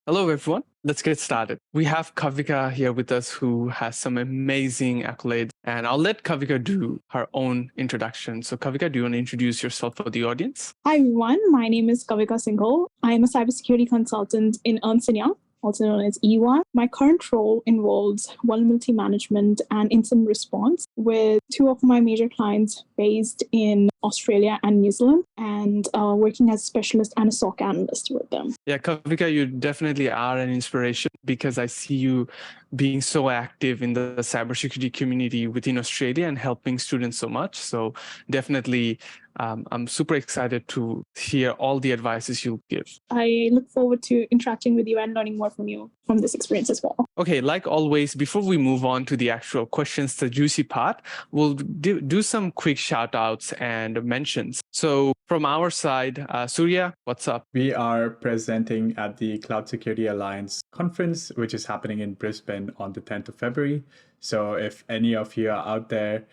Hello, everyone. Let's get started. We have Kavika here with us who has some amazing accolades, and I'll let Kavika do her own introduction. So, Kavika, do you want to introduce yourself for the audience? Hi, everyone. My name is Kavika Singhal. I am a cybersecurity consultant in Ernst & Young, also known as EY. My current role involves vulnerability management and incident response with two of my major clients based in Australia and New Zealand, and working as a specialist and a SOC analyst with them. Yeah, Kavika, you definitely are an inspiration because I see you being so active in the cybersecurity community within Australia and helping students so much. So definitely, I'm super excited to hear all the advices you'll give. I look forward to interacting with you and learning more from you from this experience as well. Okay, like always, before we move on to the actual questions, the juicy part, we'll do some quick shout outs and mentions. So from our side, Surya, what's up? We are presenting at the Cloud Security Alliance conference, which is happening in Brisbane on the 10th of February. So if any of you are out there,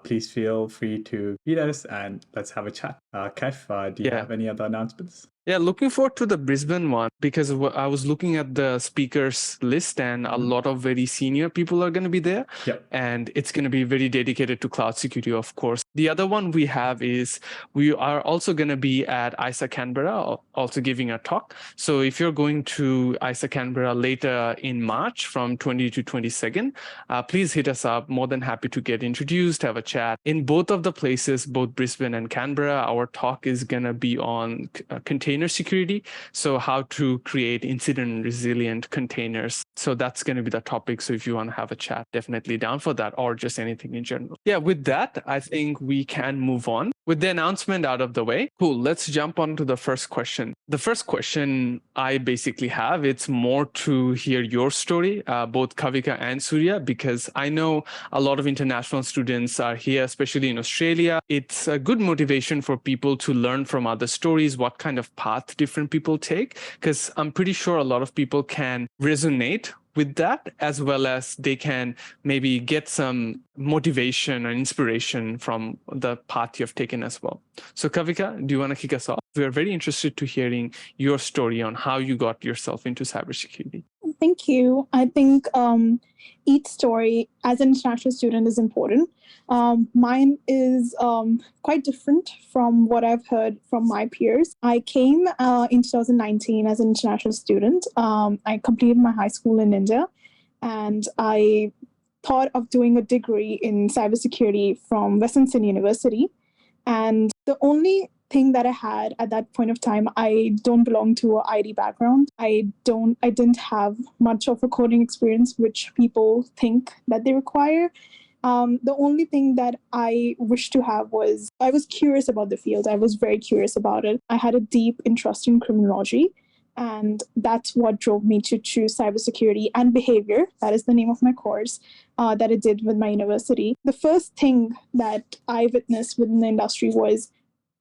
please feel free to meet us and let's have a chat. Kev, do you have any other announcements? Yeah, looking forward to the Brisbane one because I was looking at the speakers list and a lot of very senior people are going to be there. Yep. And it's going to be very dedicated to cloud security, of course. The other one we have is we are also going to be at ISA Canberra, also giving a talk. So if you're going to ISA Canberra later in March from 20 to 22nd, please hit us up. More than happy to get introduced, have a chat. In both of the places, both Brisbane and Canberra, our talk is going to be on container security. So how to create incident resilient containers. So that's going to be the topic. So if you want to have a chat, definitely down for that or just anything in general. Yeah, with that, I think we can move on. With the announcement out of the way, cool, let's jump on to the first question. The first question I basically have, it's more to hear your story, both Kavika and Surya, because I know a lot of international students are here, especially in Australia. It's a good motivation for people to learn from other stories, what kind of path different people take, because I'm pretty sure a lot of people can resonate with that, as well as they can maybe get some motivation or inspiration from the path you've taken as well. So Kavika, do you want to kick us off? We're very interested to hearing your story on how you got yourself into cybersecurity. Thank you. I think each story as an international student is important. Mine is quite different from what I've heard from my peers. I came in 2019 as an international student. I completed my high school in India, and I thought of doing a degree in cybersecurity from Western Sydney University. And the only thing that I had at that point of time, I don't belong to an IT background. I didn't have much of a coding experience, which people think that they require. The only thing that I wish to have was I was curious about the field. I was very curious about it. I had a deep interest in criminology. And that's what drove me to choose cybersecurity and behavior. That is the name of my course that I did with my university. The first thing that I witnessed within the industry was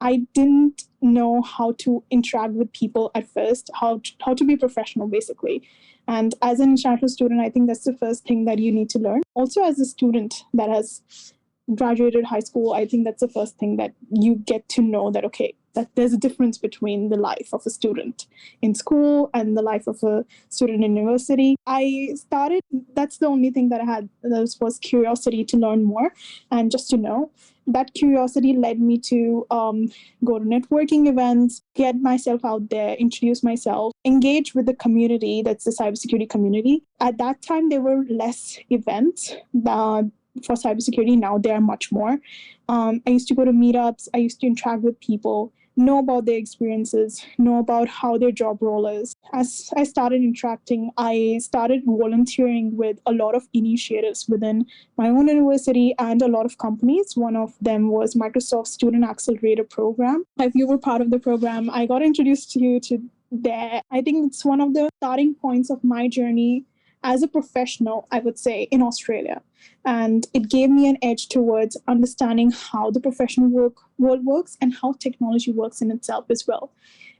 I didn't know how to interact with people at first, how to be professional, basically. And as an international student, I think that's the first thing that you need to learn. Also, as a student that has graduated high school, I think that's the first thing that you get to know that, okay, that there's a difference between the life of a student in school and the life of a student in university. That's the only thing that I had, was curiosity to learn more and just to know. That curiosity led me to go to networking events, get myself out there, introduce myself, engage with the community, that's the cybersecurity community. At that time, there were less events for cybersecurity. Now there are much more. I used to go to meetups. I used to interact with people, know about their experiences, know about how their job role is. As I started interacting, I started volunteering with a lot of initiatives within my own university and a lot of companies. One of them was Microsoft Student Accelerator Program. If you were part of the program, I got introduced to you to there. I think it's one of the starting points of my journey as a professional, I would say, in Australia. And it gave me an edge towards understanding how the professional world works and how technology works in itself as well.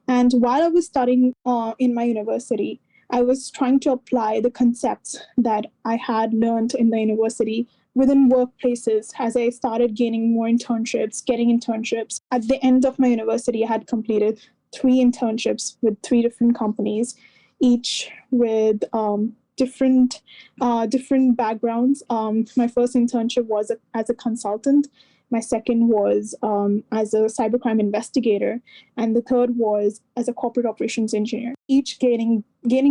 And while I was studying in my university, I was trying to apply the concepts that I had learned in the university within workplaces as I started gaining more internships, getting internships. At the end of my university, I had completed 3 internships with 3 different companies. each with different backgrounds. My first internship was as a consultant. My second was as a cybercrime investigator, and the third was as a corporate operations engineer. Each gaining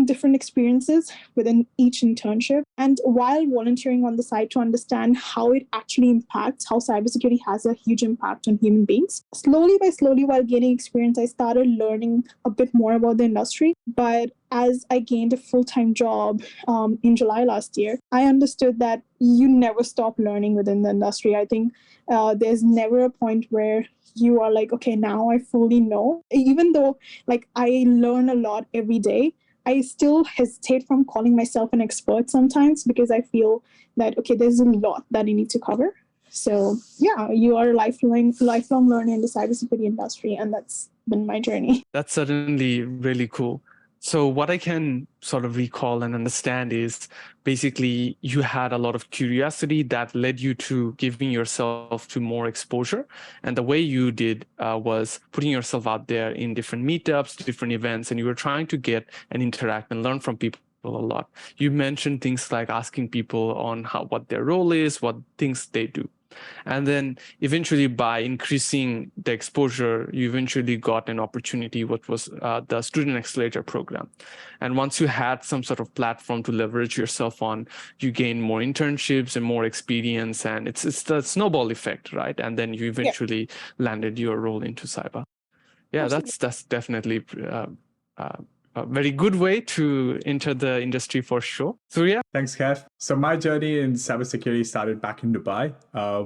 different experiences within each internship, and while volunteering on the side to understand how it actually impacts, how cybersecurity has a huge impact on human beings. Slowly, while gaining experience, I started learning a bit more about the industry. But as I gained a full-time job in July last year, I understood that you never stop learning within the industry. I think there's never a point where you are like, okay, now I fully know. Even though like I learn a lot every day, I still hesitate from calling myself an expert sometimes because I feel that, okay, there's a lot that I need to cover. So yeah, you are a lifelong learner in the cybersecurity industry, and that's been my journey. That's certainly really cool. So what I can sort of recall and understand is basically you had a lot of curiosity that led you to giving yourself to more exposure. And the way you did was putting yourself out there in different meetups, different events, and you were trying to get and interact and learn from people a lot. You mentioned things like asking people on what their role is, what things they do. And then eventually by increasing the exposure, you eventually got an opportunity, what was the Student Accelerator program. And once you had some sort of platform to leverage yourself on, you gain more internships and more experience. And it's the snowball effect, right? And then you eventually landed your role into cyber. Yeah, that's definitely a very good way to enter the industry for sure. So yeah. Thanks, Kev. So my journey in cybersecurity started back in Dubai,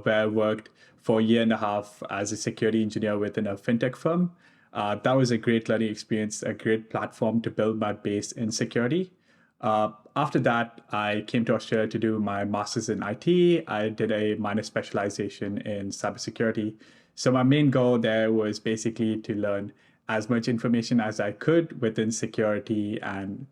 where I worked for a year and a half as a security engineer within a fintech firm. That was a great learning experience, a great platform to build my base in security. After that, I came to Australia to do my master's in IT. I did a minor specialization in cybersecurity. So my main goal there was basically to learn as much information as I could within security and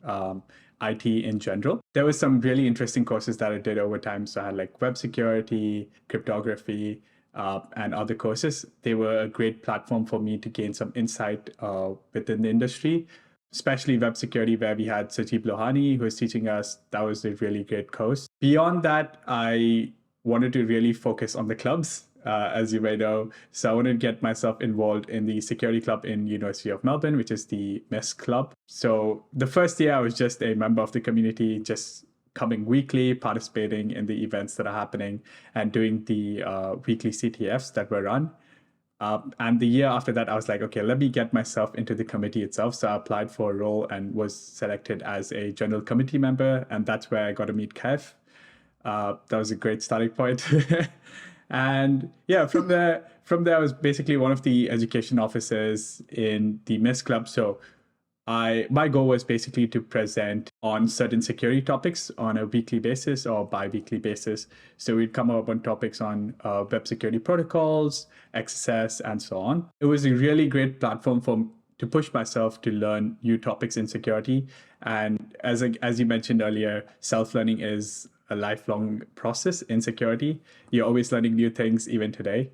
IT in general. There were some really interesting courses that I did over time. So I had like web security, cryptography, and other courses. They were a great platform for me to gain some insight within the industry, especially web security, where we had Sajib Lohani, who was teaching us. That was a really great course. Beyond that, I wanted to really focus on the clubs, as you may know. So I wanted to get myself involved in the security club in University of Melbourne, which is the MES club. So the first year I was just a member of the community, just coming weekly, participating in the events that are happening and doing the weekly CTFs that were run. And the year after that, I was like, okay, let me get myself into the committee itself. So I applied for a role and was selected as a general committee member. And that's where I got to meet Kev. That was a great starting point. And yeah, from there, I was basically one of the education officers in the MES club. So my goal was basically to present on certain security topics on a weekly basis or bi-weekly basis. So we'd come up on topics on web security protocols, XSS, and so on. It was a really great platform to push myself to learn new topics in security. And as you mentioned earlier, self-learning is a lifelong process in security. You're always learning new things, even today.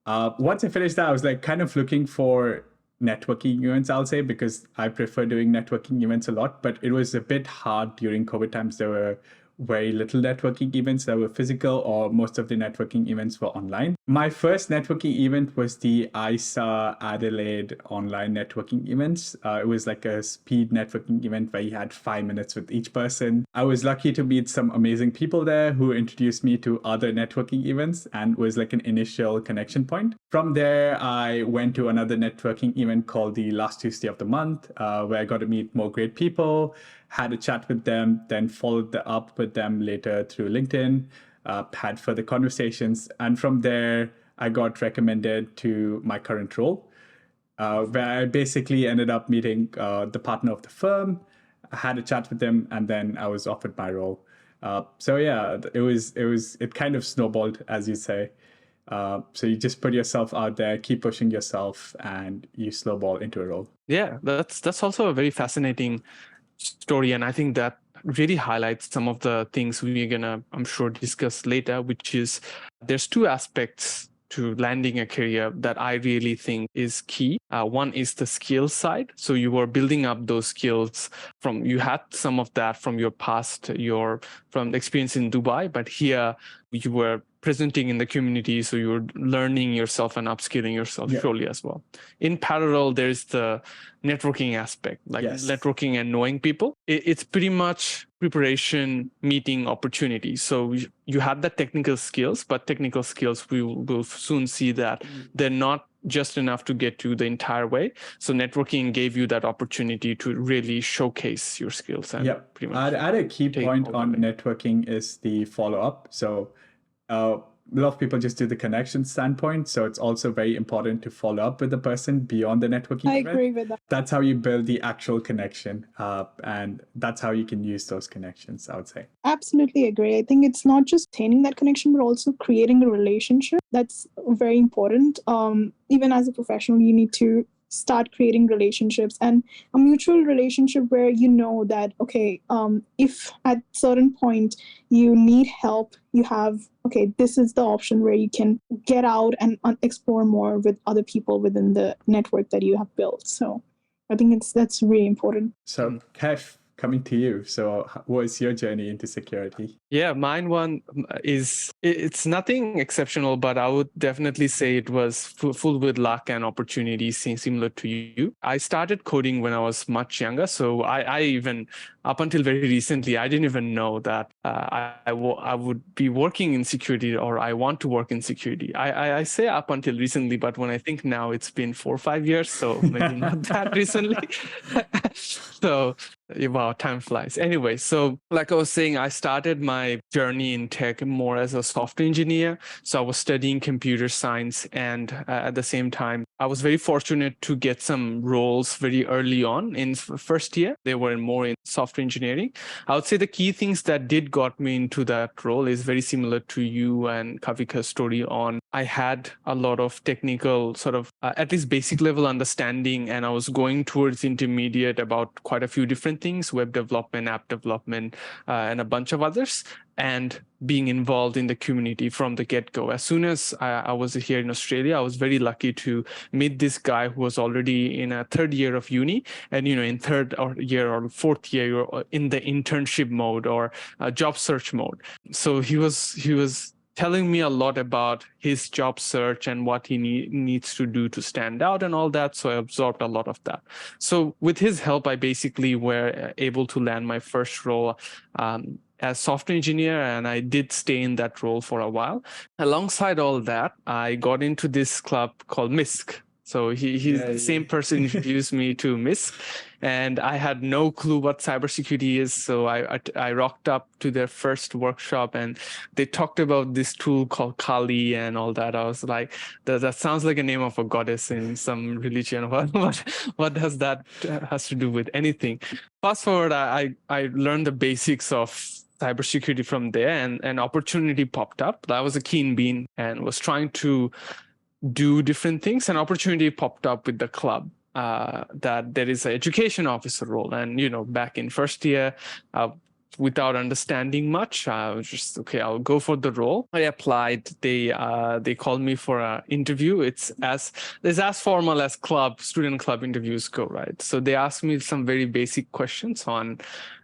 Once I finished that, I was like kind of looking for networking events, I'll say, because I prefer doing networking events a lot, but it was a bit hard during COVID times. There were very little networking events that were physical, or most of the networking events were online. My first networking event was the ISA Adelaide online networking events. It was like a speed networking event where you had 5 minutes with each person. I was lucky to meet some amazing people there who introduced me to other networking events and was like an initial connection point. From there, I went to another networking event called the last Tuesday of the month, where I got to meet more great people, had a chat with them, then followed up with them later through LinkedIn, had further conversations. And from there, I got recommended to my current role, where I basically ended up meeting the partner of the firm. I had a chat with them, and then I was offered my role. So yeah, it kind of snowballed, as you say. So you just put yourself out there, keep pushing yourself, and you snowball into a role. Yeah, that's also a very fascinating story, and I think that really highlights some of the things we're gonna, I'm sure, discuss later, which is there's two aspects to landing a career that I really think is key. One is the skill side. So you were building up those skills you had some of that from your past, from the experience in Dubai, but here you were presenting in the community, so you're learning yourself and upskilling yourself surely as well. In parallel, there's the networking aspect, like networking and knowing people. It's pretty much preparation, meeting opportunities. So you have the technical skills, but technical skills, we will soon see that they're not just enough to get you the entire way. So networking gave you that opportunity to really showcase your skills. And pretty much I'd add a key point on networking is the follow-up. So a lot of people just do the connection standpoint. So it's also very important to follow up with the person beyond the networking. I agree with that. That's how you build the actual connection. And that's how you can use those connections, I would say. Absolutely agree. I think it's not just attaining that connection, but also creating a relationship. That's very important. Even as a professional, you need to start creating relationships, and a mutual relationship where you know that, okay, if at certain point you need help, you have, okay, this is the option where you can get out and explore more with other people within the network that you have built. So I think that's really important. So Kev, coming to you. So what is your journey into security? Yeah, mine one it's nothing exceptional, but I would definitely say it was full with luck and opportunities similar to you. I started coding when I was much younger. So I even, up until very recently, I didn't even know that I would be working in security, or I want to work in security. I say up until recently, but when I think now, it's been 4 or 5 years. So maybe not that recently. So wow, time flies. Anyway, so like I was saying, I started my journey in tech more as a software engineer. So I was studying computer science, and at the same time, I was very fortunate to get some roles very early on in first year. They were more in software engineering. I would say the key things that did got me into that role is very similar to you and Kavika's story on. I had a lot of technical sort of at least basic level understanding, and I was going towards intermediate about quite a few different things: web development, app development, and a bunch of others. And being involved in the community from the get-go. As soon as I was here in Australia, I was very lucky to meet this guy who was already in a 3rd year of uni, and in 3rd year or 4th year, you're in the internship mode or job search mode. So he was telling me a lot about his job search and what he needs to do to stand out and all that. So I absorbed a lot of that. So with his help, I basically were able to land my first role as software engineer, and I did stay in that role for a while. Alongside all that, I got into this club called MISC. So he's the same person introduced me to MISC, and I had no clue what cybersecurity is. So I rocked up to their first workshop, and they talked about this tool called Kali and all that. I was like, that sounds like a name of a goddess in some religion. What does that has to do with anything? Fast forward, I learned the basics of cybersecurity from there, and an opportunity popped up. I was a keen bean and was trying to do different things. An opportunity popped up with the club that there is an education officer role. And, back in first year, without understanding much, I was just, okay, I'll go for the role. I applied. They called me for an interview. It's as formal as student club interviews go, right? So they asked me some very basic questions on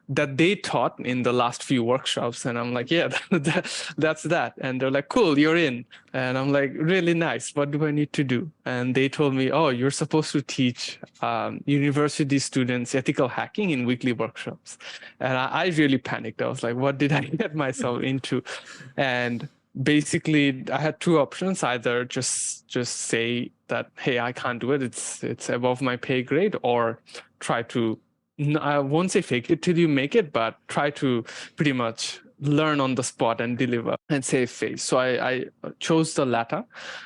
that they taught in the last few workshops. And I'm like, yeah, that's that. And they're like, cool, you're in. And I'm like, really nice. What do I need to do? And they told me, oh, you're supposed to teach university students ethical hacking in weekly workshops. And I really panicked. I was like, what did I get myself into? And basically, I had 2 options: either just say that, hey, I can't do it, it's above my pay grade, or try to, I won't say fake it till you make it, but try to pretty much learn on the spot and deliver and save face. So I chose the latter,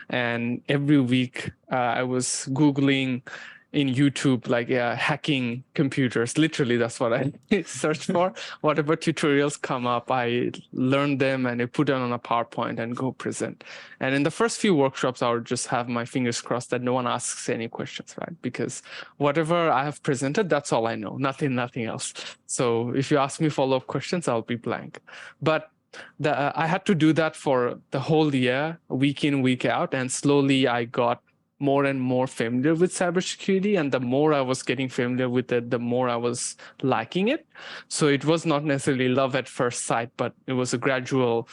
and every week I was Googling in YouTube, like hacking computers. Literally, that's what I searched for. Whatever tutorials come up, I learned them and I put them on a PowerPoint and go present. And in the first few workshops, I would just have my fingers crossed that no one asks any questions, right? Because whatever I have presented, that's all I know, nothing else. So if you ask me follow-up questions, I'll be blank. But I had to do that for the whole year, week in, week out, and slowly I got more and more familiar with cybersecurity, and the more I was getting familiar with it, the more I was liking it. So it was not necessarily love at first sight, but it was a gradual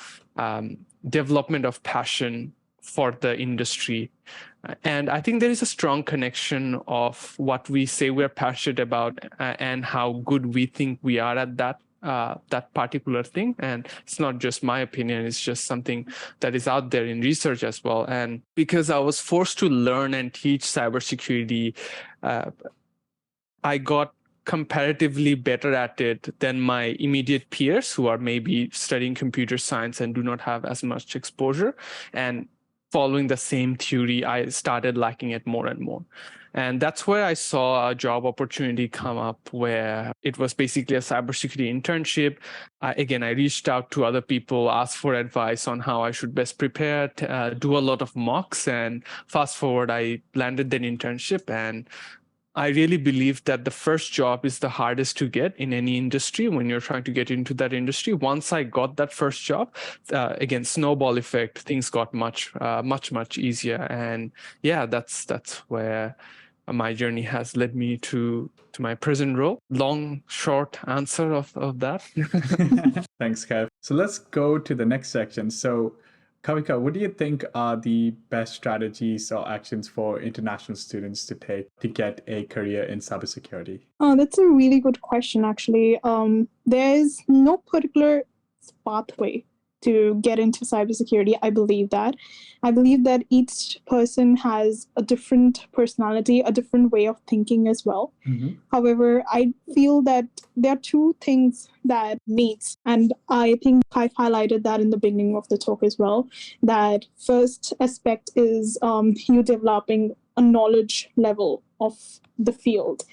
development of passion for the industry. And I think there is a strong connection of what we say we're passionate about and how good we think we are at that particular thing. And it's not just my opinion, it's just something that is out there in research as well. And because I was forced to learn and teach cybersecurity, I got comparatively better at it than my immediate peers who are maybe studying computer science and do not have as much exposure. And following the same theory, I started liking it more and more. And that's where I saw a job opportunity come up where it was basically a cybersecurity internship. Again, I reached out to other people, asked for advice on how I should best prepare, do a lot of mocks, and fast forward, I landed an internship. And I really believe that the first job is the hardest to get in any industry when you're trying to get into that industry. Once I got that first job, again, snowball effect, things got much easier. And yeah, that's where my journey has led me to my present role. Long, short answer of that. Thanks, Kev. So let's go to the next section. So Kavika, what do you think are the best strategies or actions for international students to take to get a career in cybersecurity? Oh, that's a really good question, actually. There's no particular pathway to get into cybersecurity. I believe that. I believe that each person has a different personality, a different way of thinking as well. However, I feel that there are two things that meets, and I think I've highlighted that in the beginning of the talk as well. That first aspect is you developing a knowledge level of the field,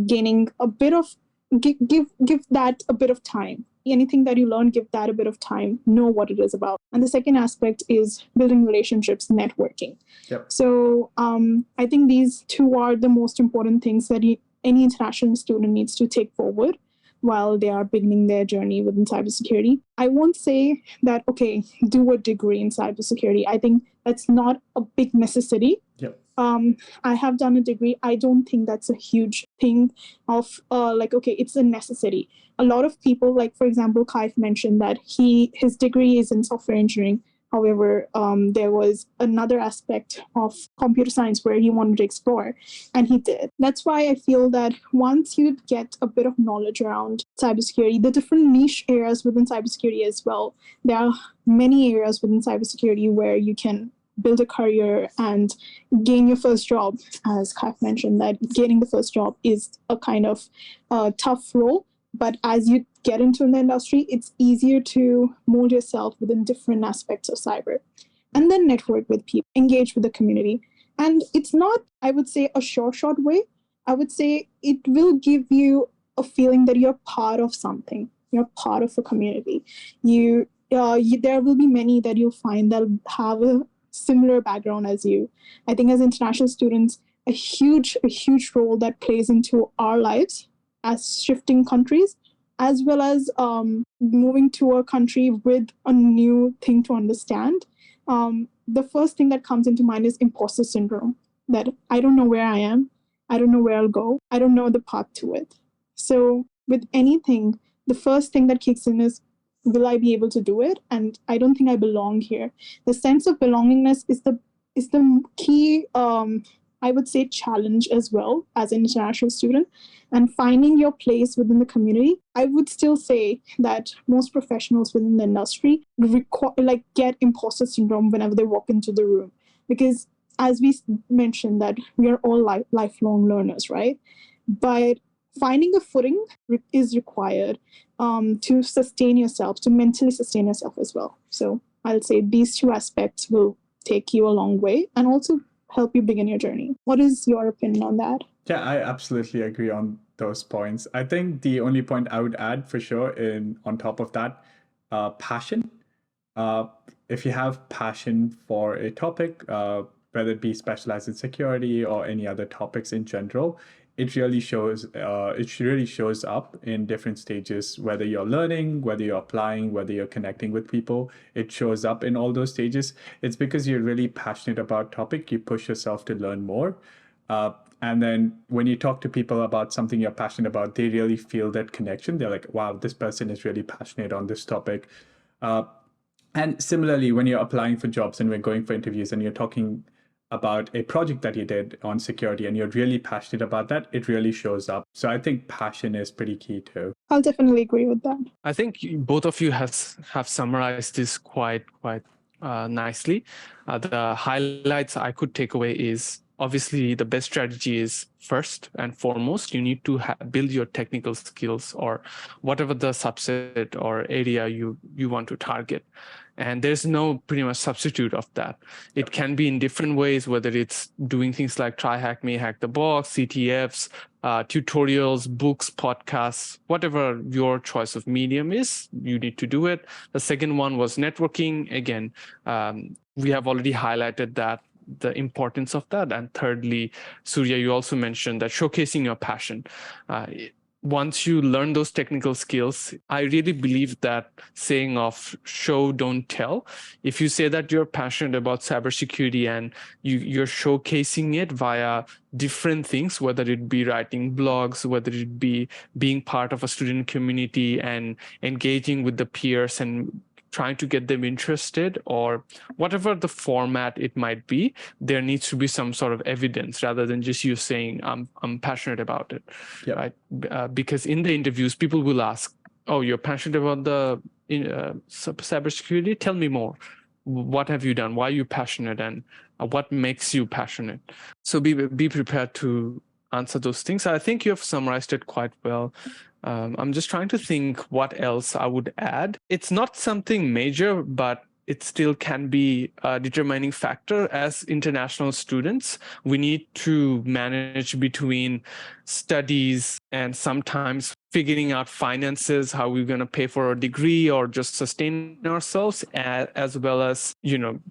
gaining a bit of give that a bit of time. Anything that you learn, give that a bit of time, know what it is about. And the second aspect is building relationships, networking. Yep. So I think these two are the most important things that any international student needs to take forward while they are beginning their journey within cybersecurity. I won't say that, okay, do a degree in cybersecurity. I think that's not a big necessity. Yep. I have done a degree. I don't think that's a huge thing of okay, it's a necessity. A lot of people, like for example, Kaif mentioned that his degree is in software engineering. However, there was another aspect of computer science where he wanted to explore, and he did. That's why I feel that once you get a bit of knowledge around cybersecurity, the different niche areas within cybersecurity as well, there are many areas within cybersecurity where you can build a career and gain your first job. As Kaif mentioned, that gaining the first job is a kind of tough role. But as you get into the industry, it's easier to mold yourself within different aspects of cyber. And then network with people, engage with the community. And it's not, I would say, a short way. I would say it will give you a feeling that you're part of something. You're part of a community. There will be many that you'll find that have a similar background as you. I think as international students, a huge role that plays into our lives as shifting countries, as well as moving to a country with a new thing to understand. The first thing that comes into mind is imposter syndrome, that I don't know where I am, I don't know where I'll go, I don't know the path to it. So with anything, the first thing that kicks in is, will I be able to do it? And I don't think I belong here. The sense of belongingness is the key, I would say, challenge as well as an international student. And finding your place within the community, I would still say that most professionals within the industry get imposter syndrome whenever they walk into the room. Because as we mentioned, that we are all lifelong learners, right? But finding a footing is required to sustain yourself, to mentally sustain yourself as well. So I'll say these two aspects will take you a long way and also help you begin your journey. What is your opinion on that? Yeah, I absolutely agree on those points. I think the only point I would add for sure on top of that, passion. If you have passion for a topic, whether it be specialized in security or any other topics in general, it really shows up in different stages, whether you're learning, whether you're applying, whether you're connecting with people. It shows up in all those stages. It's because you're really passionate about topic, you push yourself to learn more. And then when you talk to people about something you're passionate about, they really feel that connection. They're like, wow, this person is really passionate on this topic. And similarly, when you're applying for jobs and we're going for interviews and you're talking about a project that you did on security and you're really passionate about that, it really shows up. So I think passion is pretty key too. I'll definitely agree with that. I think both of you have summarized this quite nicely. The highlights I could take away is, obviously, the best strategy is first and foremost, you need to build your technical skills or whatever the subset or area you want to target. And there's no pretty much substitute of that. It can be in different ways, whether it's doing things like Try Hack Me, Hack the Box, CTFs, tutorials, books, podcasts, whatever your choice of medium is, you need to do it. The second one was networking. Again, we have already highlighted that, the importance of that. And thirdly, Surya, you also mentioned that showcasing your passion. Once you learn those technical skills, I really believe that saying of show, don't tell. If you say that you're passionate about cybersecurity and you're showcasing it via different things, whether it be writing blogs, whether it be being part of a student community and engaging with the peers and trying to get them interested, or whatever the format it might be, there needs to be some sort of evidence rather than just you saying, I'm passionate about it, right? Because in the interviews, people will ask, oh, you're passionate about the cybersecurity? Tell me more. What have you done? Why are you passionate? And what makes you passionate? So be prepared to answer those things. I think you have summarized it quite well. I'm just trying to think what else I would add. It's not something major, but it still can be a determining factor. As international students, we need to manage between studies and sometimes figuring out finances, how we're going to pay for a degree or just sustain ourselves, as well as,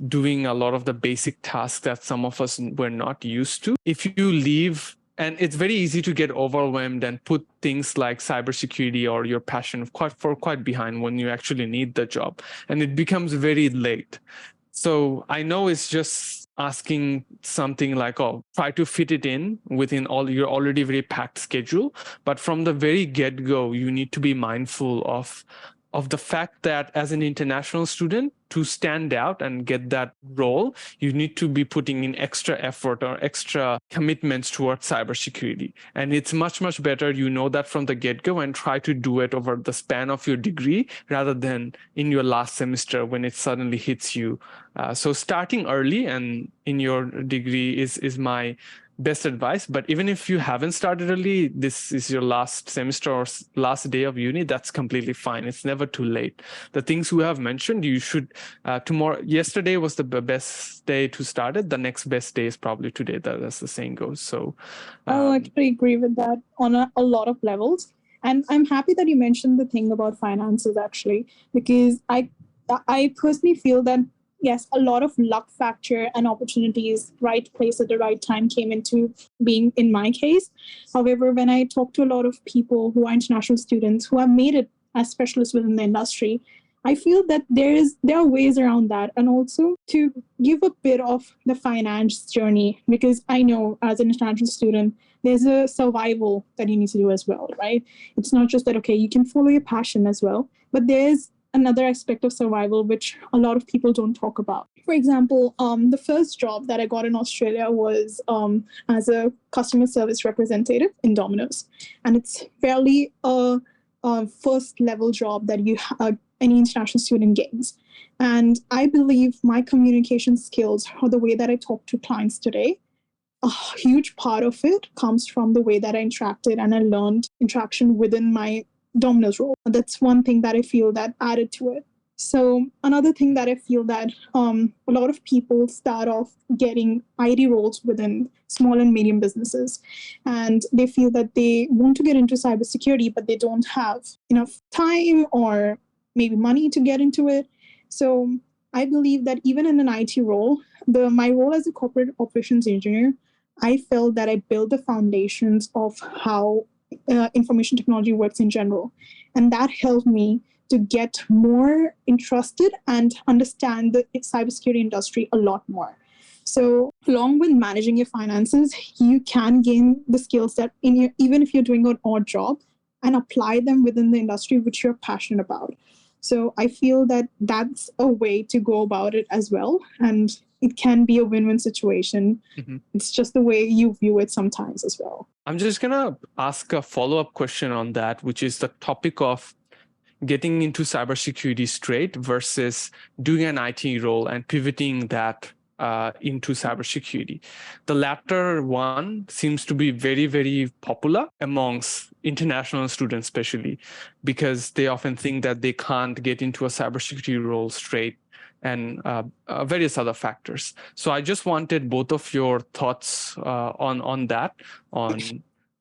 doing a lot of the basic tasks that some of us were not used to. If you leave, and it's very easy to get overwhelmed and put things like cybersecurity or your passion quite behind when you actually need the job. And it becomes very late. So I know it's just asking something like, oh, try to fit it in within your already very packed schedule. But from the very get-go, you need to be mindful of the fact that as an international student, to stand out and get that role, you need to be putting in extra effort or extra commitments towards cybersecurity. And it's much, much better you know that from the get-go and try to do it over the span of your degree rather than in your last semester when it suddenly hits you. So starting early and in your degree is my best advice. But even if you haven't started early, this is your last semester or last day of uni, that's completely fine. It's never too late. The things we have mentioned, you should yesterday was the best day to start it. The next best day is probably today. That's the saying goes. So I'll actually agree with that on a lot of levels. And I'm happy that you mentioned the thing about finances, actually, because I personally feel that yes, a lot of luck factor and opportunities, right place at the right time came into being in my case. However, when I talk to a lot of people who are international students who have made it as specialists within the industry, I feel that there are ways around that. And also to give a bit of the finance journey, because I know as an international student, there's a survival that you need to do as well, right? It's not just that, okay, you can follow your passion as well, but there's another aspect of survival which a lot of people don't talk about. For example, the first job that I got in Australia was as a customer service representative in Domino's, and it's fairly a first level job that any international student gains. And I believe my communication skills, or the way that I talk to clients today, a huge part of it comes from the way that I interacted and I learned interaction within my Domino's role. That's one thing that I feel that added to it. So another thing that I feel that a lot of people start off getting IT roles within small and medium businesses, and they feel that they want to get into cybersecurity, but they don't have enough time or maybe money to get into it. So I believe that even in an IT role, my role as a corporate operations engineer, I felt that I built the foundations of how information technology works in general. And that helped me to get more interested and understand the cybersecurity industry a lot more. So, along with managing your finances, you can gain the skill set even if you're doing an odd job, and apply them within the industry which you're passionate about. So, I feel that that's a way to go about it as well. And it can be a win-win situation. Mm-hmm. It's just the way you view it sometimes as well. I'm just going to ask a follow-up question on that, which is the topic of getting into cybersecurity straight versus doing an IT role and pivoting that into cybersecurity. The latter one seems to be very, very popular amongst international students, especially because they often think that they can't get into a cybersecurity role straight, and various other factors. So I just wanted both of your thoughts on that, on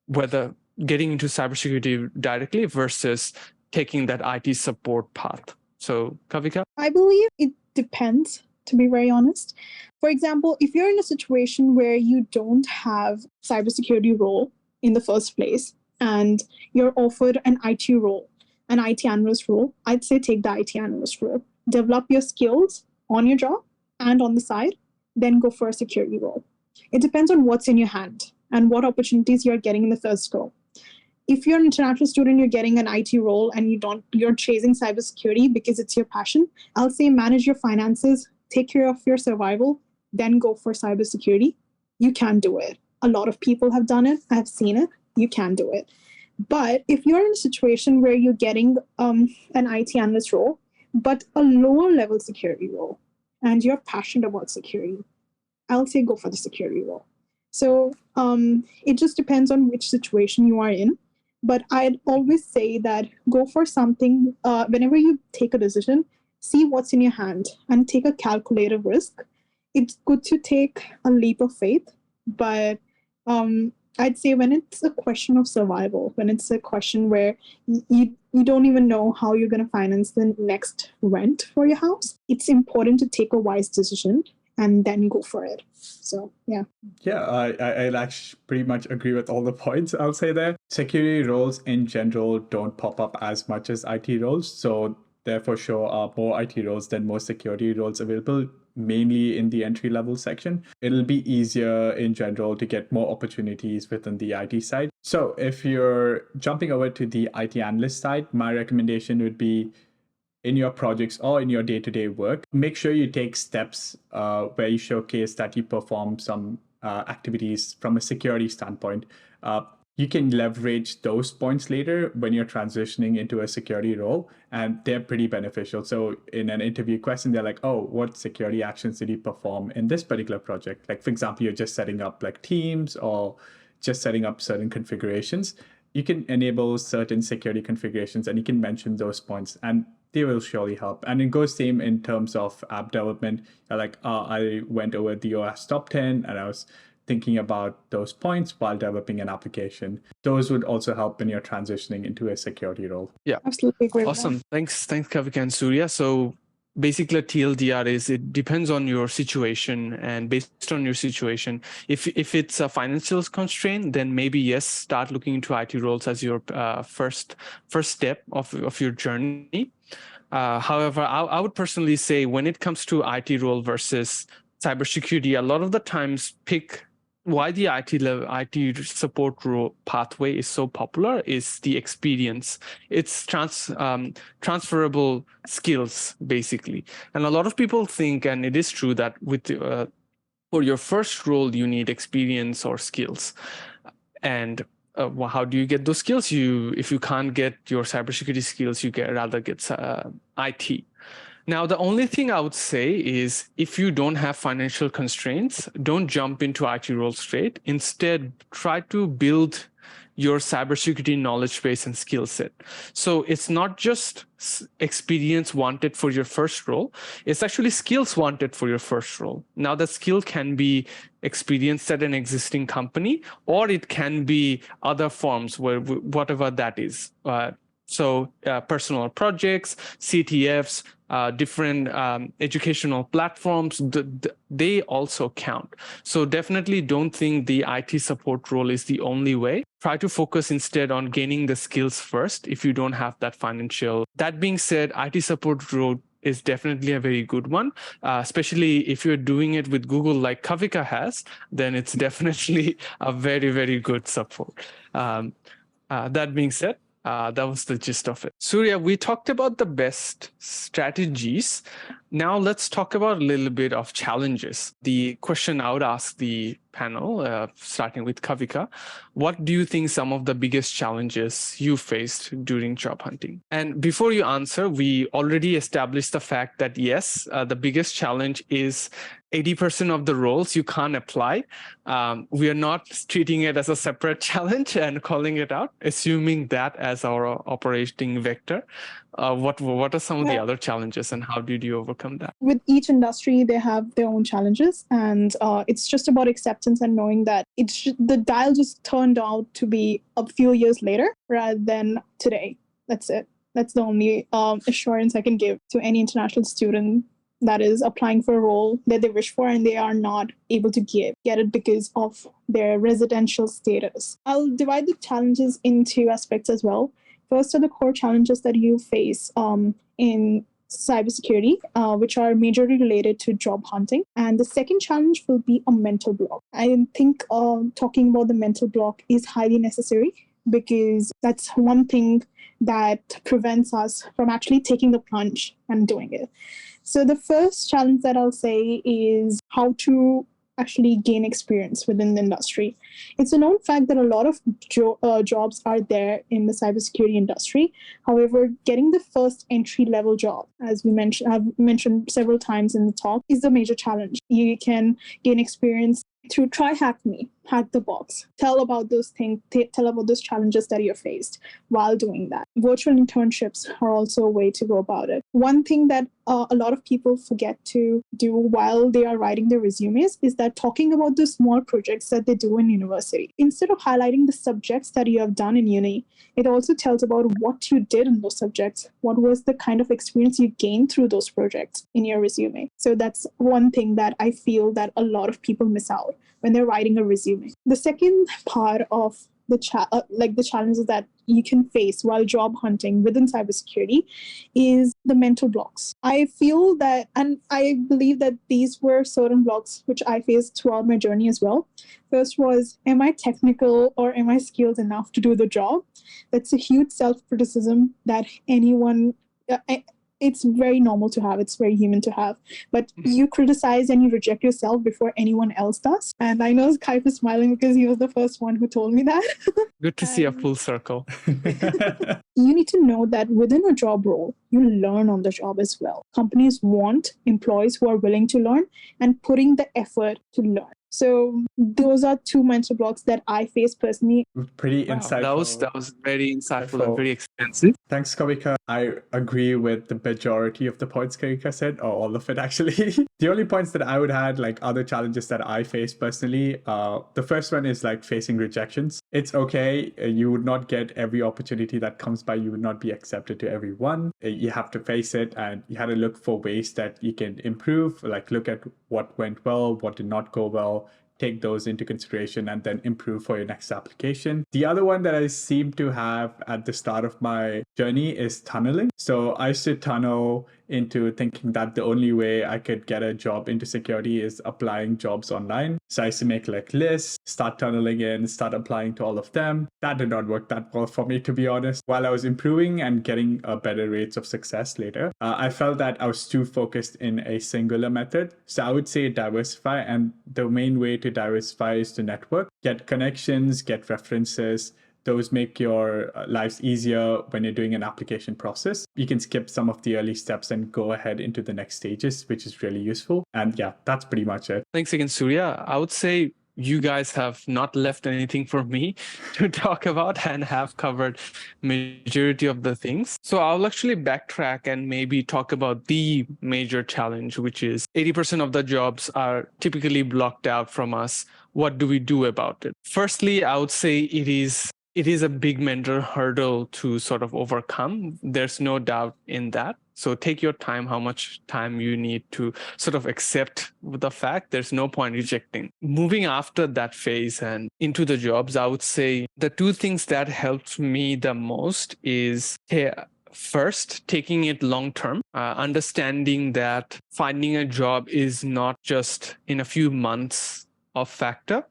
whether getting into cybersecurity directly versus taking that IT support path. So Kavika? I believe it depends, to be very honest. For example, if you're in a situation where you don't have cybersecurity role in the first place and you're offered an IT role, an IT analyst role, I'd say take the IT analyst role. Develop your skills on your job and on the side, then go for a security role. It depends on what's in your hand and what opportunities you're getting in the first go. If you're an international student, you're getting an IT role and you're chasing cybersecurity because it's your passion, I'll say manage your finances, take care of your survival, then go for cybersecurity. You can do it. A lot of people have done it. I've seen it. You can do it. But if you're in a situation where you're getting an IT analyst role, but a lower level security role, and you're passionate about security, I'll say go for the security role. So it just depends on which situation you are in. But I'd always say that go for something, whenever you take a decision, see what's in your hand and take a calculated risk. It's good to take a leap of faith, but I'd say when it's a question of survival, when it's a question where you don't even know how you're going to finance the next rent for your house, it's important to take a wise decision and then go for it. So, yeah. Yeah, I'll actually pretty much agree with all the points I'll say there. Security roles in general don't pop up as much as IT roles. So there for sure are more IT roles than more security roles available, mainly in the entry-level section. It'll be easier in general to get more opportunities within the IT side. So if you're jumping over to the IT analyst side, my recommendation would be in your projects or in your day-to-day work, make sure you take steps where you showcase that you perform some activities from a security standpoint. You can leverage those points later when you're transitioning into a security role, and they're pretty beneficial. So in an interview question, they're like, oh, what security actions did you perform in this particular project? Like, for example, you're just setting up like teams or just setting up certain configurations. You can enable certain security configurations and you can mention those points, and they will surely help. And it goes same in terms of app development. Like, I went over the OS top 10 and I was thinking about those points while developing an application. Those would also help when you're transitioning into a security role. Yeah, absolutely. Great. Awesome. Thanks, Kavika and Surya. So basically, TLDR is it depends on your situation, and based on your situation, if it's a financial constraint, then maybe yes, start looking into IT roles as your first step of your journey. However, I would personally say when it comes to IT role versus cybersecurity, a lot of the times pick why the IT support role pathway is so popular is the experience. It's transferable skills, basically. And a lot of people think, and it is true, that for your first role, you need experience or skills. And how do you get those skills? If you can't get your cybersecurity skills, you rather get IT. Now, the only thing I would say is if you don't have financial constraints, don't jump into IT role straight. Instead, try to build your cybersecurity knowledge base and skill set. So it's not just experience wanted for your first role, it's actually skills wanted for your first role. Now, that skill can be experience at an existing company, or it can be other forms, whatever that is. So personal projects, CTFs, different educational platforms, they also count. So definitely don't think the IT support role is the only way. Try to focus instead on gaining the skills first if you don't have that financial. That being said, IT support role is definitely a very good one, especially if you're doing it with Google like Kavika has, then it's definitely a very, very good support. That being said, that was the gist of it. Surya, we talked about the best strategies. Now let's talk about a little bit of challenges. The question I would ask the panel, starting with Kavika, what do you think some of the biggest challenges you faced during job hunting? And before you answer, we already established the fact that yes, the biggest challenge is 80% of the roles you can't apply. We are not treating it as a separate challenge and calling it out, assuming that as our operating vector. What are some of the other challenges and how did you overcome that? With each industry, they have their own challenges, and it's just about acceptance and knowing that the dial just turned out to be a few years later rather than today. That's it. That's the only assurance I can give to any international student that is applying for a role that they wish for and they are not able to get it because of their residential status. I'll divide the challenges into aspects as well. First are the core challenges that you face in cybersecurity, which are majorly related to job hunting. And the second challenge will be a mental block. I think talking about the mental block is highly necessary because that's one thing that prevents us from actually taking the plunge and doing it. So the first challenge that I'll say is how to actually gain experience within the industry. It's a known fact that a lot of jobs are there in the cybersecurity industry. However, getting the first entry-level job, as I've mentioned several times in the talk, is a major challenge. You can gain experience through Hack the box. Tell about those things, tell about those challenges that you're faced while doing that. Virtual internships are also a way to go about it. One thing that a lot of people forget to do while they are writing their resumes is that talking about the small projects that they do in university. Instead of highlighting the subjects that you have done in uni, it also tells about what you did in those subjects. What was the kind of experience you gained through those projects in your resume? So that's one thing that I feel that a lot of people miss out when they're writing a resume. The second part of the challenges that you can face while job hunting within cybersecurity is the mental blocks. I feel that, and I believe that these were certain blocks which I faced throughout my journey as well. First was, am I technical or am I skilled enough to do the job? That's a huge self-criticism that anyone... it's very normal to have. It's very human to have. But you criticize and you reject yourself before anyone else does. And I know Kaif is smiling because he was the first one who told me that. Good to see a full circle. You need to know that within a job role, you learn on the job as well. Companies want employees who are willing to learn and putting the effort to learn. So those are two mental blocks that I face personally. Pretty insightful. That was very insightful and very expensive. Thanks, Kavika. I agree with the majority of the points Kavika said, or all of it actually. The only points that I would add, like other challenges that I face personally, the first one is like facing rejections. It's okay. You would not get every opportunity that comes by. You would not be accepted to everyone. You have to face it and you have to look for ways that you can improve, like look at what went well, what did not go well, take those into consideration and then improve for your next application. The other one that I seem to have at the start of my journey is tunneling. So I used to tunnel into thinking that the only way I could get a job into security is applying jobs online. So I used to make like lists, start tunneling in, start applying to all of them. That did not work that well for me, to be honest. While I was improving and getting better rates of success later, I felt that I was too focused in a singular method. So I would say diversify, and the main way to diversify is to network, get connections, get references. Those make your lives easier when you're doing an application process. You can skip some of the early steps and go ahead into the next stages, which is really useful. And yeah, that's pretty much it. Thanks again, Surya. I would say you guys have not left anything for me to talk about and have covered majority of the things. So I'll actually backtrack and maybe talk about the major challenge, which is 80% of the jobs are typically blocked out from us. What do we do about it? Firstly, I would say it is it is a big mental hurdle to sort of overcome. There's no doubt in that. So take your time, how much time you need to sort of accept the fact. There's no point rejecting. Moving after that phase and into the jobs, I would say the two things that helped me the most is first, taking it long term, understanding that finding a job is not just in a few months of factor.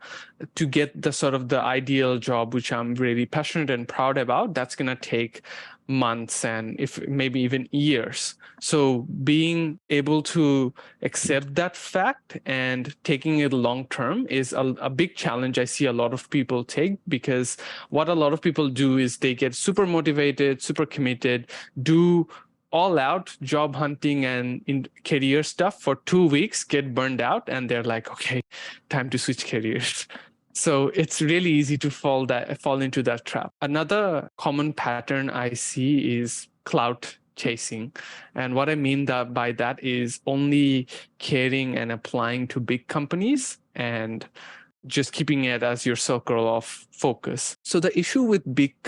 To get the sort of the ideal job, which I'm really passionate and proud about, that's going to take months and if maybe even years. So being able to accept that fact and taking it long term is a big challenge I see a lot of people take, because what a lot of people do is they get super motivated, super committed, do all out job hunting and in career stuff for 2 weeks, get burned out, and they're like, okay, time to switch careers. So it's really easy to fall into that trap. Another common pattern I see is clout chasing. And what I mean by that is only caring and applying to big companies and just keeping it as your circle of focus. So the issue with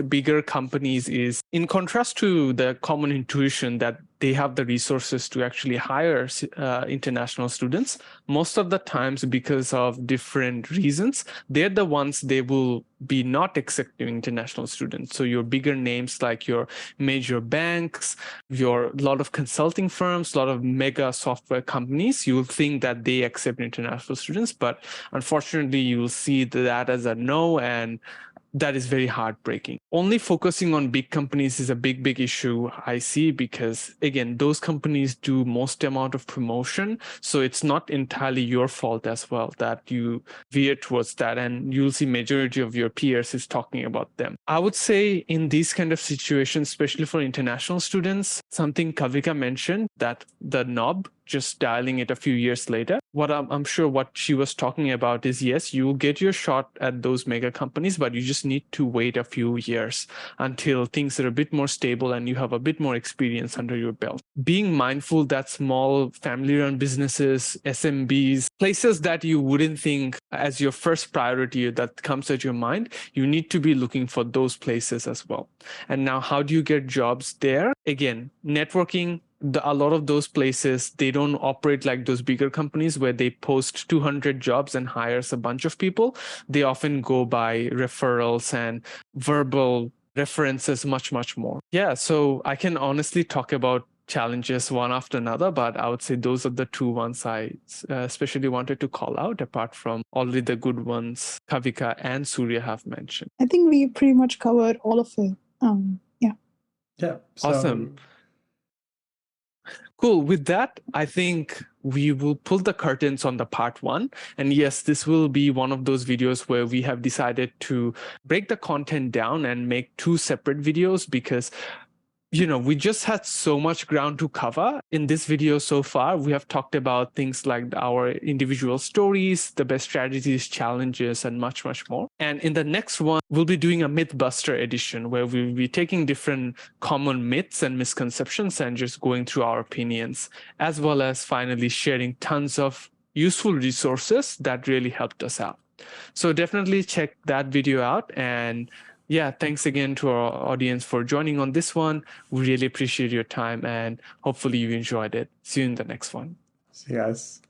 bigger companies is, in contrast to the common intuition that they have the resources to actually hire international students, most of the times, because of different reasons, they're the ones they will be not accepting international students. So your bigger names like your major banks, a lot of consulting firms, a lot of mega software companies, you'll think that they accept international students, but unfortunately you'll see that as a no, and that is very heartbreaking. Only focusing on big companies is a big issue I see, because again, those companies do most amount of promotion. So it's not entirely your fault as well that you veer towards that, and you'll see majority of your peers is talking about them. I would say in these kind of situations, especially for international students, something Kavika mentioned, that the knob, just dialing it a few years later. What I'm sure what she was talking about is, yes, you will get your shot at those mega companies, but you just need to wait a few years until things are a bit more stable and you have a bit more experience under your belt. Being mindful that small family-run businesses, SMBs, places that you wouldn't think as your first priority that comes at your mind, you need to be looking for those places as well. And now, how do you get jobs there? Again, networking. A lot of those places, they don't operate like those bigger companies where they post 200 jobs and hires a bunch of people. They often go by referrals and verbal references, much more. Yeah, so I can honestly talk about challenges one after another, but I would say those are the two ones I especially wanted to call out, apart from already the good ones Kavika and Surya have mentioned. I think we pretty much covered all of it. Yeah. Awesome. Cool. With that, I think we will pull the curtains on the part 1. And yes, this will be one of those videos where we have decided to break the content down and make 2 separate videos, because we just had so much ground to cover in this video so far. We have talked about things like our individual stories, the best strategies, challenges, and much more. And in the next one, we'll be doing a Mythbuster edition where we'll be taking different common myths and misconceptions and just going through our opinions, as well as finally sharing tons of useful resources that really helped us out. So definitely check that video out. And yeah, thanks again to our audience for joining on this one. We really appreciate your time and hopefully you enjoyed it. See you in the next one. See you guys.